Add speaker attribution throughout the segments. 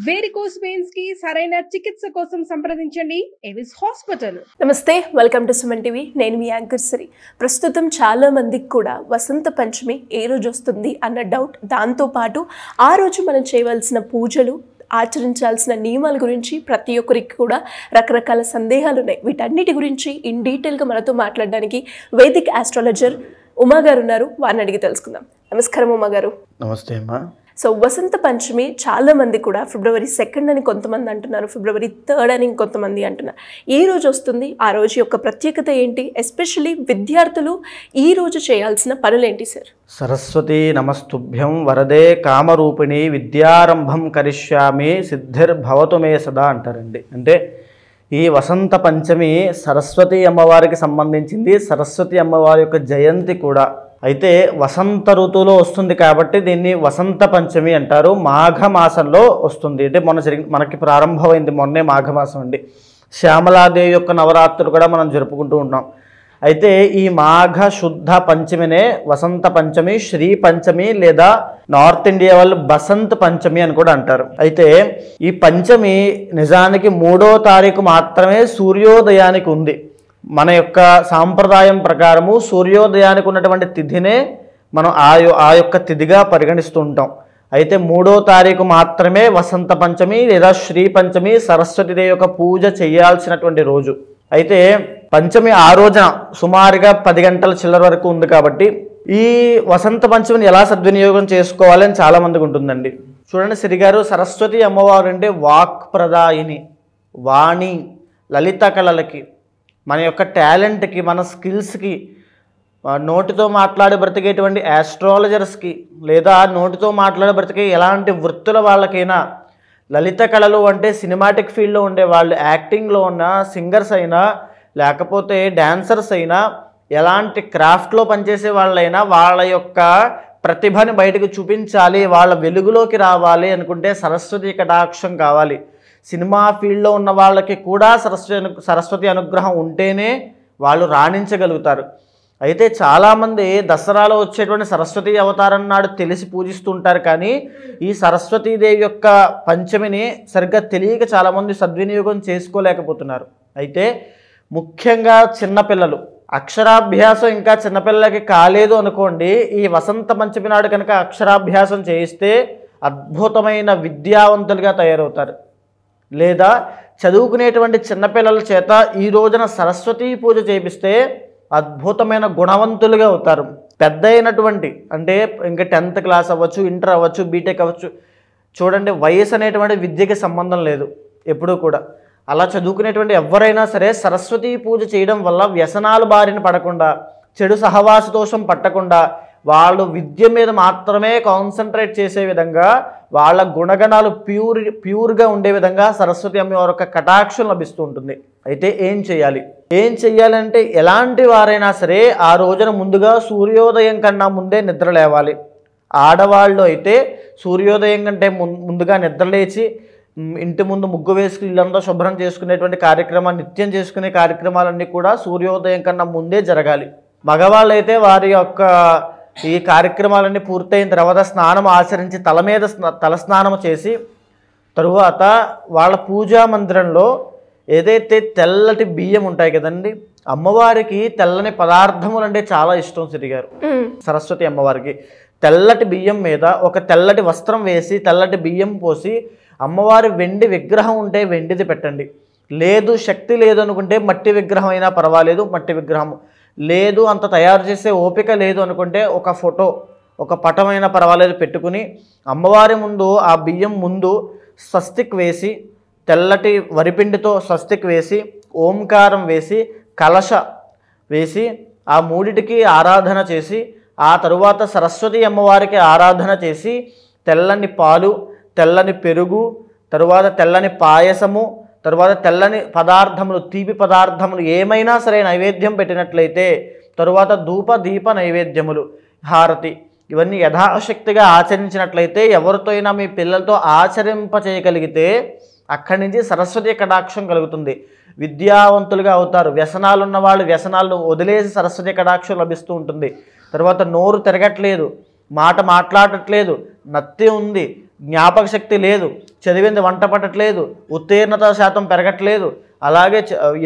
Speaker 1: Varicose veins కి సరైన చికిత్స కోసం సంప్రదించండి ఎవిస్ హాస్పిటల్.
Speaker 2: నమస్తే, వెల్కమ్ టు సుమన్ టీవీ. నేను మీ యాంకర్ సిరి. ప్రస్తుతం చాలా మందికి కూడా వసంత పంచమి ఏ రోజు వస్తుంది అన్న డౌట్, దాంతోపాటు ఆ రోజు మనం చేయవలసిన పూజలు, ఆచరించాల్సిన నియమాల గురించి ప్రతి ఒక్కరికి కూడా రకరకాల సందేహాలు ఉన్నాయి. వీటన్నిటి గురించి ఇన్ డీటెయిల్గా మనతో మాట్లాడడానికి వేదిక్ ఆస్ట్రాలజర్ ఉమా గారు ఉన్నారు. వారిని అడిగి తెలుసుకుందాం. నమస్కారం ఉమా గారు.
Speaker 3: నమస్తే అమ్మా.
Speaker 2: సో వసంత పంచమి చాలా మంది కూడా February 2 అని కొంతమంది అంటున్నారు, February 3 అని కొంతమంది అంటున్నారు. ఈ రోజు వస్తుంది, ఆ రోజు యొక్క ప్రత్యేకత ఏంటి? ఎస్పెషల్లీ విద్యార్థులు ఈ రోజు చేయాల్సిన పనులేంటి సార్?
Speaker 3: సరస్వతి నమస్తుభ్యం వరదే కామరూపిణి విద్యారంభం కరిష్యామి సిద్ధిర్భవతు మే సదా అంటారండి. అంటే ఈ వసంత పంచమి సరస్వతి అమ్మవారికి సంబంధించింది. సరస్వతి అమ్మవారి యొక్క జయంతి కూడా. అయితే వసంత ఋతువులో వస్తుంది కాబట్టి దీన్ని వసంత పంచమి అంటారు. మాఘమాసంలో వస్తుంది. అంటే మనకి ప్రారంభమైంది మొన్నే మాఘమాసం అండి. శ్యామలాదేవి యొక్క నవరాత్రులు కూడా మనం జరుపుకుంటూ ఉన్నాం. అయితే ఈ మాఘ శుద్ధ పంచమినే వసంత పంచమి, శ్రీ పంచమి లేదా నార్త్ ఇండియా వాళ్ళు బసంత్ పంచమి అని కూడా అంటారు. అయితే ఈ పంచమి నిజానికి 3వ తారీఖు మాత్రమే సూర్యోదయానికి ఉంది. మన యొక్క సాంప్రదాయం ప్రకారము సూర్యోదయానికి ఉన్నటువంటి తిథినే మనం ఆ యొక్క తిథిగా పరిగణిస్తూ ఉంటాం. అయితే 3వ తారీఖు మాత్రమే వసంత పంచమి లేదా శ్రీ పంచమి, సరస్వతిదేవి యొక్క పూజ చేయాల్సినటువంటి రోజు. అయితే పంచమి ఆ రోజున సుమారుగా 10 గంటల చిల్లర వరకు ఉంది కాబట్టి ఈ వసంత పంచమిని ఎలా సద్వినియోగం చేసుకోవాలని చాలా మందికి ఉంటుందండి. చూడండి సిరిగారు, సరస్వతి అమ్మవారు అంటే వాక్ ప్రదాయిని, వాణి, లలిత కళలకి, మన యొక్క టాలెంట్కి, మన స్కిల్స్కి, నోటితో మాట్లాడి బ్రతికేటువంటి ఆస్ట్రాలజర్స్కి లేదా నోటితో మాట్లాడి బ్రతికే ఎలాంటి వృత్తుల వాళ్ళకైనా, లలిత కళలు అంటే సినిమాటిక్ ఫీల్డ్లో ఉండే వాళ్ళు, యాక్టింగ్లో ఉన్న సింగర్స్ అయినా లేకపోతే డాన్సర్స్ అయినా, ఎలాంటి క్రాఫ్ట్లో పనిచేసే వాళ్ళైనా వాళ్ళ యొక్క ప్రతిభని బయటకు చూపించాలి, వాళ్ళ వెలుగులోకి రావాలి అనుకుంటే సరస్వతి కటాక్షం కావాలి. సినిమా ఫీల్డ్లో ఉన్న వాళ్ళకి కూడా సరస్వతి అనుగ్రహం ఉంటేనే వాళ్ళు రాణించగలుగుతారు. అయితే చాలామంది దసరాలో వచ్చేటువంటి సరస్వతి అవతారం నాడు తెలిసి పూజిస్తుంటారు, కానీ ఈ సరస్వతీదేవి యొక్క పంచమిని సరిగ్గా తెలియక చాలామంది సద్వినియోగం చేసుకోలేకపోతున్నారు. అయితే ముఖ్యంగా చిన్నపిల్లలు, అక్షరాభ్యాసం ఇంకా చిన్నపిల్లలకి కాలేదు అనుకోండి, ఈ వసంత పంచమి నాడు కనుక అక్షరాభ్యాసం చేయిస్తే అద్భుతమైన విద్యావంతులుగా తయారవుతారు. లేదా చదువుకునేటువంటి చిన్నపిల్లల చేత ఈ రోజున సరస్వతీ పూజ చేపిస్తే అద్భుతమైన గుణవంతులుగా అవుతారు. పెద్ద అయినటువంటి అంటే ఇంకా 10th క్లాస్ అవ్వచ్చు, ఇంటర్ అవ్వచ్చు, బీటెక్ అవ్వచ్చు, చూడండి వయసు అనేటువంటి విద్యకి సంబంధం లేదు ఎప్పుడూ కూడా. అలా చదువుకునేటువంటి ఎవరైనా సరే సరస్వతీ పూజ చేయడం వల్ల వ్యసనాలు బారిన పడకుండా, చెడు సహవాస దోషం పట్టకుండా, వాళ్ళు విద్య మీద మాత్రమే కాన్సన్ట్రేట్ చేసే విధంగా, వాళ్ళ గుణగణాలు ప్యూర్గా ఉండే విధంగా సరస్వతి అమ్మవారి యొక్క కటాక్షం లభిస్తూ ఉంటుంది. అయితే ఏం చేయాలంటే ఎలాంటి వారైనా సరే ఆ రోజున ముందుగా సూర్యోదయం కన్నా ముందే నిద్ర లేవాలి. ఆడవాళ్ళు అయితే సూర్యోదయం కంటే ముందుగా నిద్రలేచి ఇంటి ముందు ముగ్గు వేసుకుని ఇల్లంతా శుభ్రం చేసుకునేటువంటి కార్యక్రమాలు, నిత్యం చేసుకునే కార్యక్రమాలన్నీ కూడా సూర్యోదయం కన్నా ముందే జరగాలి. మగవాళ్ళు అయితే వారి యొక్క ఈ కార్యక్రమాలన్నీ పూర్తయిన తర్వాత స్నానం ఆచరించి తల స్నానం చేసి తరువాత వాళ్ళ పూజా మందిరంలో ఏదైతే తెల్లటి బియ్యం ఉంటాయి కదండి, అమ్మవారికి తెల్లని పదార్థములు అంటే చాలా ఇష్టం సిరిగారు. సరస్వతి అమ్మవారికి తెల్లటి బియ్యం మీద ఒక తెల్లటి వస్త్రం వేసి తెల్లటి బియ్యం పోసి అమ్మవారి వెండి విగ్రహం ఉంటే వెండిది పెట్టండి. లేదు, శక్తి లేదు అనుకుంటే మట్టి విగ్రహం అయినా పర్వాలేదు, మట్టి విగ్రహం లేదు, అంత తయారు చేసే ఓపిక లేదు అనుకుంటే ఒక ఫోటో, ఒక పటమైనా పర్వాలేదు పెట్టుకుని అమ్మవారి ముందు ఆ బియ్యం ముందు స్వస్తిక్ వేసి, తెల్లటి వరిపిండితో స్వస్తిక్ వేసి, ఓంకారం వేసి, కలశ వేసి ఆ మూడిటికి ఆరాధన చేసి, ఆ తరువాత సరస్వతి అమ్మవారికి ఆరాధన చేసి తెల్లని పాలు, తెల్లని పెరుగు, తరువాత తెల్లని పాయసము, తరువాత తెల్లని పదార్థములు, తీపి పదార్థములు ఏమైనా సరే నైవేద్యం పెట్టినట్లయితే, తరువాత ధూప దీప నైవేద్యములు, హారతి, ఇవన్నీ యథాశక్తిగా ఆచరించినట్లయితే, ఎవరితో అయినా మీ పిల్లలతో ఆచరింప చేయగలిగితే అక్కడి నుంచి సరస్వతి కటాక్షం కలుగుతుంది. విద్యావంతులుగా అవుతారు. వ్యసనాలు ఉన్న వాళ్ళు వ్యసనాలను వదిలేసి సరస్వతి కటాక్షం లభిస్తూ ఉంటుంది. తర్వాత నోరు తిరగట్లేదు, మాట మాట్లాడట్లేదు, నత్తి ఉంది, జ్ఞాపక శక్తి లేదు, చదివింది వంట పట్టట్లేదు, ఉత్తీర్ణత శాతం పెరగట్లేదు. అలాగే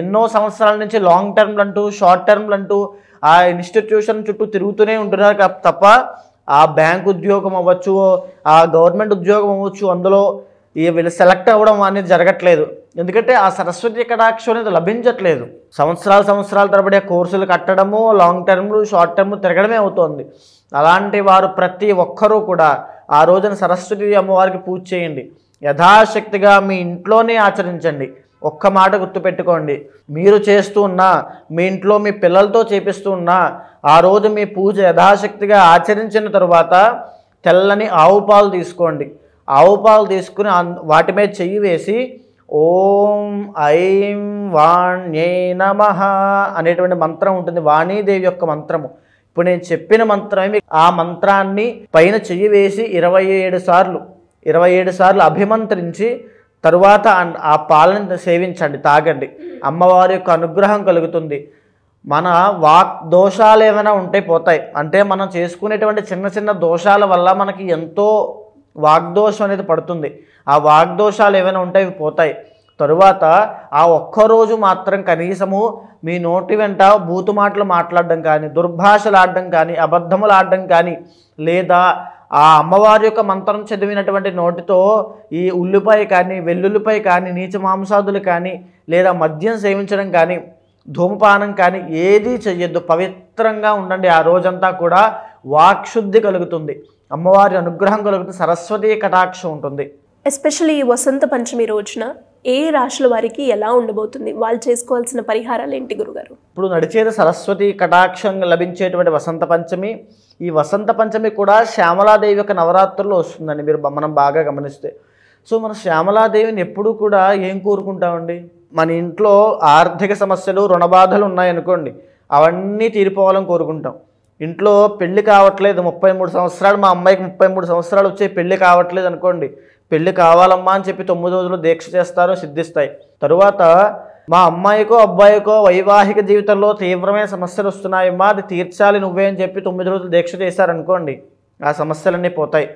Speaker 3: ఎన్నో సంవత్సరాల నుంచి లాంగ్ టర్మ్లు అంటూ షార్ట్ టర్మ్లు అంటూ ఆ ఇన్స్టిట్యూషన్ చుట్టూ తిరుగుతూనే ఉంటున్నారు తప్ప ఆ బ్యాంక్ ఉద్యోగం అవ్వచ్చు, ఆ గవర్నమెంట్ ఉద్యోగం అవ్వచ్చు, అందులో వీళ్ళు సెలెక్ట్ అవ్వడం అనేది జరగట్లేదు. ఎందుకంటే ఆ సరస్వతి కటాక్షం అనేది లభించట్లేదు. సంవత్సరాల తరబడి ఆ కోర్సులు కట్టడము, లాంగ్ టర్మ్లు షార్ట్ టర్మ్ తిరగడమే అవుతోంది. అలాంటి వారు ప్రతి ఒక్కరూ కూడా ఆ రోజున సరస్వతి అమ్మవారికి పూజ చేయండి. యథాశక్తిగా మీ ఇంట్లోనే ఆచరించండి. ఒక్క మాట గుర్తుపెట్టుకోండి, మీరు చేస్తూ ఉన్నా, మీ ఇంట్లో మీ పిల్లలతో చేపిస్తూ ఉన్నా, ఆ రోజు మీ పూజ యథాశక్తిగా ఆచరించిన తరువాత తెల్లని ఆవు పాలు తీసుకోండి. ఆవు పాలు తీసుకుని వాటి మీద చెయ్యి వేసి ఓం ఐం వాణ్యై నమః అనేటువంటి మంత్రం ఉంటుంది, వాణీదేవి యొక్క మంత్రము. ఇప్పుడు నేను చెప్పిన మంత్రమే ఆ మంత్రాన్ని పైన చెయ్యి వేసి 27 సార్లు అభిమంత్రించి తరువాత ఆ పాలను సేవించండి, తాగండి. అమ్మవారి యొక్క అనుగ్రహం కలుగుతుంది. మన వాక్ దోషాలు ఏమైనా ఉంటే పోతాయి. అంటే మనం చేసుకునేటువంటి చిన్న దోషాల వల్ల మనకి ఎంతో వాగ్దోషం అనేది పడుతుంది. ఆ వాగ్దోషాలు ఏమైనా ఉంటే అవి పోతాయి. తరువాత ఆ ఒక్కరోజు మాత్రం కనీసము మీ నోటి వెంట బూతు మాటలు మాట్లాడడం కానీ, దుర్భాషలు ఆడడం కానీ, అబద్ధములు ఆడడం కానీ, లేదా ఆ అమ్మవారి యొక్క మంత్రం చదివినటువంటి నోటితో ఈ ఉల్లిపాయ కానీ, వెల్లుల్లిపాయ కానీ, నీచ మాంసాదులు కానీ, లేదా మద్యం సేవించడం కానీ, ధూమపానం కానీ ఏదీ చెయ్యొద్దు. పవిత్రంగా ఉండండి. ఆ రోజంతా కూడా వాక్శుద్ధి కలుగుతుంది, అమ్మవారి అనుగ్రహం కలుగుతుంది, సరస్వతీ కటాక్షం ఉంటుంది.
Speaker 2: ఎస్పెషల్లీ ఈ వసంత పంచమి రోజున ఏ రాశుల వారికి ఎలా ఉండబోతుంది, వాళ్ళు చేసుకోవాల్సిన పరిహారాలు ఏంటి గురుగారు?
Speaker 3: ఇప్పుడు నడిచేది సరస్వతి కటాక్షం లభించేటువంటి వసంత పంచమి. ఈ వసంత పంచమి కూడా శ్యామలాదేవి యొక్క నవరాత్రుల్లో వస్తుందండి. మనం బాగా గమనిస్తే. సో మన శ్యామలాదేవిని ఎప్పుడూ కూడా ఏం కోరుకుంటామండి? మన ఇంట్లో ఆర్థిక సమస్యలు, రుణబాధలు ఉన్నాయనుకోండి, అవన్నీ తీరిపోవాలని కోరుకుంటాం. ఇంట్లో పెళ్లి కావట్లేదు, 33 సంవత్సరాలు, మా అమ్మాయికి 33 సంవత్సరాలు వచ్చే పెళ్లి కావట్లేదు అనుకోండి, పెళ్లి కావాలమ్మా అని చెప్పి 9 రోజులు దీక్ష చేస్తారు, సిద్ధిస్తాయి. తరువాత మా అమ్మాయికో అబ్బాయికో వైవాహిక జీవితంలో తీవ్రమైన సమస్యలు వస్తున్నాయమ్మా, అది తీర్చాలి నువ్వే అని చెప్పి 9 రోజులు దీక్ష చేశారనుకోండి, ఆ సమస్యలన్నీ పోతాయి.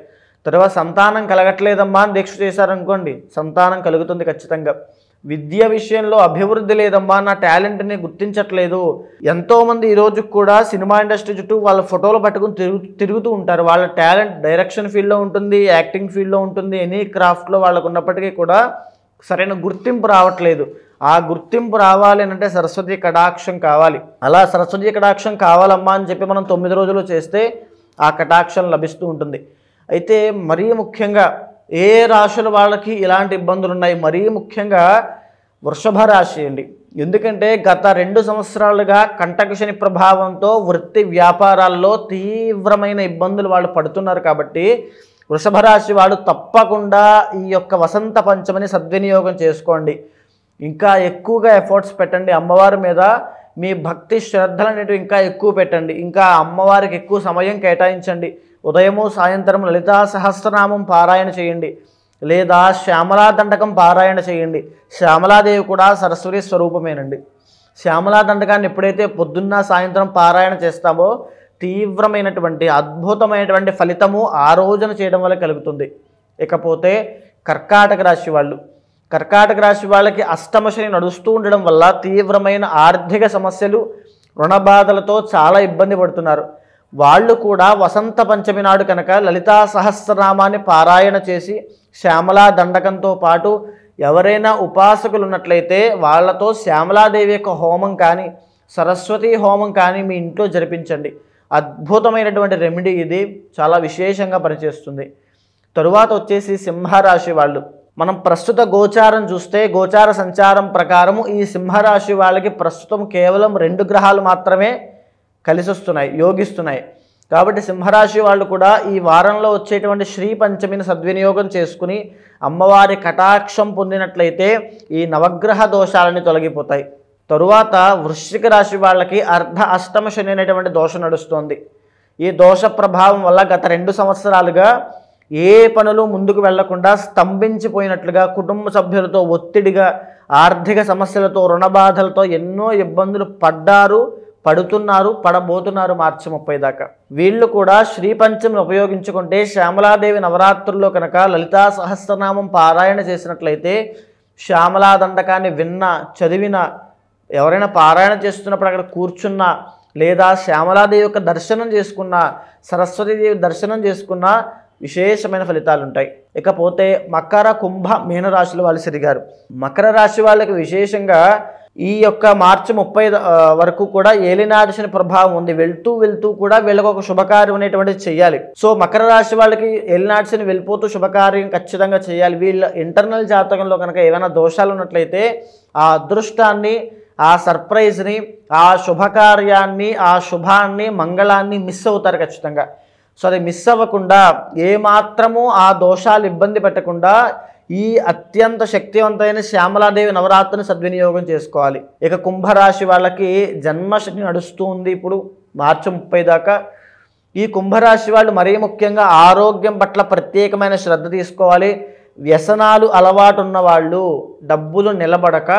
Speaker 3: తర్వాత సంతానం కలగట్లేదమ్మా అని దీక్ష చేశారనుకోండి, సంతానం కలుగుతుంది ఖచ్చితంగా. విద్య విషయంలో అభివృద్ధి లేదమ్మా, నా టాలెంట్ని గుర్తించట్లేదు. ఎంతోమంది ఈరోజు కూడా సినిమా ఇండస్ట్రీ చుట్టూ వాళ్ళ ఫోటోలు పట్టుకుని తిరుగుతూ ఉంటారు. వాళ్ళ టాలెంట్ డైరెక్షన్ ఫీల్డ్లో ఉంటుంది, యాక్టింగ్ ఫీల్డ్లో ఉంటుంది, ఎనీ క్రాఫ్ట్లో వాళ్ళకు ఉన్నప్పటికీ కూడా సరైన గుర్తింపు రావట్లేదు. ఆ గుర్తింపు రావాలి అంటే సరస్వతి కటాక్షం కావాలి. అలా సరస్వతి కటాక్షం కావాలమ్మా అని చెప్పి మనం 9 రోజులు చేస్తే ఆ కటాక్షం లభిస్తూ ఉంటుంది. అయితే మరీ ముఖ్యంగా ఏ రాశుల వాళ్ళకి ఇలాంటి ఇబ్బందులు ఉన్నాయి? మరీ ముఖ్యంగా వృషభ రాశి అండి. ఎందుకంటే గత 2 సంవత్సరాలుగా కంటక శని ప్రభావంతో వృత్తి వ్యాపారాల్లో తీవ్రమైన ఇబ్బందులు వాళ్ళు పడుతున్నారు. కాబట్టి వృషభ రాశి వాళ్ళు తప్పకుండా ఈ యొక్క వసంత పంచమిని సద్వినియోగం చేసుకోండి. ఇంకా ఎక్కువగా ఎఫర్ట్స్ పెట్టండి అమ్మవారి మీద. మీ భక్తి శ్రద్ధలు అనేటివి ఇంకా ఎక్కువ పెట్టండి. ఇంకా అమ్మవారికి ఎక్కువ సమయం కేటాయించండి. ఉదయము సాయంత్రం లలితా సహస్రనామం పారాయణ చేయండి, లేదా శ్యామలా దండకం పారాయణ చేయండి. శ్యామలాదేవి కూడా సరస్వతి స్వరూపమేనండి. శ్యామలా దండకాన్ని ఎప్పుడైతే పొద్దున్న సాయంత్రం పారాయణ చేస్తామో తీవ్రమైనటువంటి అద్భుతమైనటువంటి ఫలితము ఆ రోజున చేయడం వల్ల కలుగుతుంది. ఇకపోతే కర్కాటక రాశి వాళ్ళు, కర్కాటక రాశి వాళ్ళకి అష్టమ శని నడుస్తూ ఉండడం వల్ల తీవ్రమైన ఆర్థిక సమస్యలు, రుణబాధలతో చాలా ఇబ్బంది పడుతున్నారు. వాళ్ళు కూడా వసంత పంచమి నాడు కనుక లలితా సహస్రనామాన్ని పారాయణ చేసి శ్యామలా దండకంతో పాటు ఎవరైనా ఉపాసకులు ఉన్నట్లయితే వాళ్ళతో శ్యామలాదేవి యొక్క హోమం కానీ, సరస్వతి హోమం కానీ మీ ఇంట్లో జరిపించండి. అద్భుతమైనటువంటి రెమెడీ ఇది, చాలా విశేషంగా పనిచేస్తుంది. తరువాత వచ్చేసి సింహరాశి వాళ్ళు, మనం ప్రస్తుత గోచారం చూస్తే గోచార సంచారం ప్రకారము ఈ సింహరాశి వాళ్ళకి ప్రస్తుతం కేవలం 2 గ్రహాలు మాత్రమే కలిసి వస్తున్నాయి, యోగిస్తున్నాయి. కాబట్టి సింహరాశి వాళ్ళు కూడా ఈ వారంలో వచ్చేటువంటి శ్రీ పంచమిని సద్వినియోగం చేసుకుని అమ్మవారి కటాక్షం పొందినట్లయితే ఈ నవగ్రహ దోషాలని తొలగిపోతాయి. తరువాత వృశ్చిక రాశి వాళ్ళకి అర్ధ అష్టమ శని అనేటువంటి దోషం నడుస్తోంది. ఈ దోష ప్రభావం వల్ల గత 2 సంవత్సరాలుగా ఏ పనులు ముందుకు వెళ్లకుండా స్తంభించిపోయినట్లుగా, కుటుంబ సభ్యులతో ఒత్తిడిగా, ఆర్థిక సమస్యలతో, రుణబాధలతో ఎన్నో ఇబ్బందులు పడ్డారు, పడుతున్నారు, పడబోతున్నారు మార్చి 30 దాకా. వీళ్ళు కూడా శ్రీ పంచమిని ఉపయోగించుకుంటే శ్యామలాదేవి నవరాత్రుల్లో కనుక లలితా సహస్రనామం పారాయణ చేసినట్లయితే, శ్యామలా దండకాన్ని చదివిన, ఎవరైనా పారాయణ చేస్తున్నప్పుడు అక్కడ కూర్చున్నా, లేదా శ్యామలాదేవి యొక్క దర్శనం చేసుకున్నా, సరస్వతీదేవి దర్శనం చేసుకున్నా విశేషమైన ఫలితాలు ఉంటాయి. ఇకపోతే మకర, కుంభ, మీన రాశుల వాళ్ళు తిరిగారు. మకర రాశి వాళ్ళకి విశేషంగా ఈ యొక్క మార్చి 30 వరకు కూడా ఏలినాటి శని ప్రభావం ఉంది. వెళ్తూ కూడా వీళ్ళకి ఒక శుభకార్యం అనేటువంటిది చేయాలి. సో మకర రాశి వాళ్ళకి ఏలినాటి శని వెళ్ళిపోతూ శుభకార్యం ఖచ్చితంగా చేయాలి. వీళ్ళ ఇంటర్నల్ జాతకంలో కనుక ఏమైనా దోషాలు ఉన్నట్లయితే ఆ అదృష్టాన్ని, ఆ సర్ప్రైజ్ని, ఆ శుభకార్యాన్ని, ఆ శుభాన్ని, మంగళాన్ని మిస్ అవుతారు ఖచ్చితంగా. సో అది మిస్ అవ్వకుండా, ఏమాత్రము ఆ దోషాలు ఇబ్బంది పెట్టకుండా ఈ అత్యంత శక్తివంతమైన శ్యామలాదేవి నవరాత్రిని సద్వినియోగం చేసుకోవాలి. ఇక కుంభరాశి వాళ్ళకి జన్మశని నడుస్తూ ఉంది ఇప్పుడు మార్చి 30 దాకా. ఈ కుంభరాశి వాళ్ళు మరీ ముఖ్యంగా ఆరోగ్యం పట్ల ప్రత్యేకమైన శ్రద్ధ తీసుకోవాలి. వ్యసనాలు అలవాటు ఉన్న వాళ్ళు డబ్బులు నిలబడక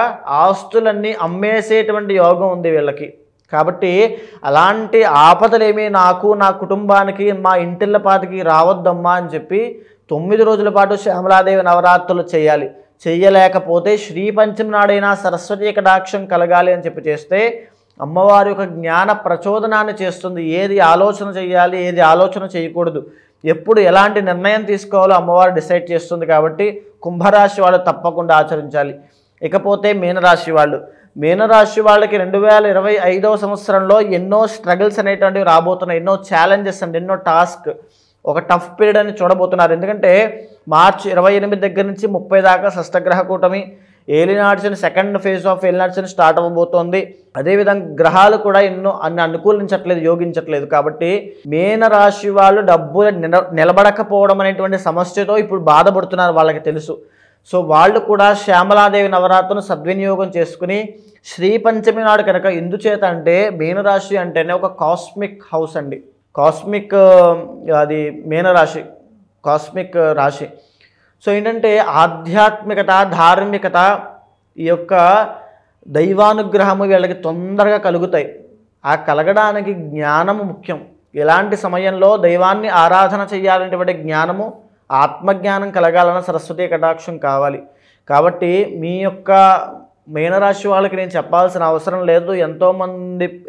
Speaker 3: ఆస్తులన్నీ అమ్మేసేటువంటి యోగం ఉంది వీళ్ళకి. కాబట్టి అలాంటి ఆపదలేమీ నాకు, నా కుటుంబానికి, మా ఇంటిళ్ళపాటికి రావద్దమ్మా అని చెప్పి 9 రోజుల పాటు శ్యామలాదేవి నవరాత్రులు చేయాలి. చెయ్యలేకపోతే శ్రీ పంచమి నాడైనా సరస్వతీ కటాక్షం కలగాలి అని చెప్పి చేస్తే అమ్మవారి యొక్క జ్ఞాన ప్రచోదనాన్ని చేస్తుంది. ఏది ఆలోచన చేయాలి, ఏది ఆలోచన చేయకూడదు, ఎప్పుడు ఎలాంటి నిర్ణయం తీసుకోవాలో అమ్మవారు డిసైడ్ చేస్తుంది. కాబట్టి కుంభరాశి వాళ్ళు తప్పకుండా ఆచరించాలి. ఇకపోతే మీనరాశి వాళ్ళు, మీనరాశి వాళ్ళకి 2025వ సంవత్సరంలో ఎన్నో స్ట్రగుల్స్ అనేటువంటివి రాబోతున్నాయి. ఎన్నో ఛాలెంజెస్ అండి, ఎన్నో టాస్క్, ఒక టఫ్ పీరియడ్ అని చూడబోతున్నారు. ఎందుకంటే మార్చి 28 దగ్గర నుంచి 30 దాకా షష్టగ్రహ కూటమి, ఏలినాటి శని సెకండ్ ఫేజ్ ఆఫ్ ఏలినాటి శని స్టార్ట్ అవ్వబోతోంది. అదేవిధంగా గ్రహాలు కూడా అన్ని అనుకూలించట్లేదు, యోగించట్లేదు. కాబట్టి మీనరాశి వాళ్ళు డబ్బులు నిలబడకపోవడం అనేటువంటి సమస్యతో ఇప్పుడు బాధపడుతున్నారు, వాళ్ళకి తెలుసు. సో వాళ్ళు కూడా శ్యామలాదేవి నవరాత్రులను సద్వినియోగం చేసుకుని శ్రీ పంచమి నాడు కనుక, ఎందుచేత అంటే మీనరాశి అంటేనే ఒక కాస్మిక్ హౌస్ అండి, కాస్మిక్, అది మీనరాశి కాస్మిక్ రాశి. సో ఏంటంటే ఆధ్యాత్మికత, ధార్మికత, ఈ యొక్క దైవానుగ్రహము వీళ్ళకి తొందరగా కలుగుతాయి. ఆ కలగడానికి జ్ఞానము ముఖ్యం. ఎలాంటి సమయంలో దైవాన్ని ఆరాధన చేయాలనేటువంటి జ్ఞానము, ఆత్మజ్ఞానం కలగాలన్న సరస్వతీ కటాక్షం కావాలి. కాబట్టి మీ యొక్క మీనరాశి వాళ్ళకి నేను చెప్పాల్సిన అవసరం లేదు.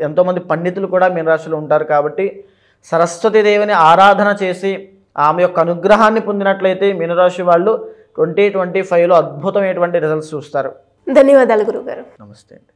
Speaker 3: ఎంతోమంది పండితులు కూడా మీనరాశిలో ఉంటారు. కాబట్టి సరస్వతీదేవిని ఆరాధన చేసి ఆమె యొక్క అనుగ్రహాన్ని పొందినట్లయితే మీనరాశి వాళ్ళు 2025లో అద్భుతమైనటువంటి రిజల్ట్స్ చూస్తారు.
Speaker 2: ధన్యవాదాలు గురుగారు.
Speaker 3: నమస్తే అండి.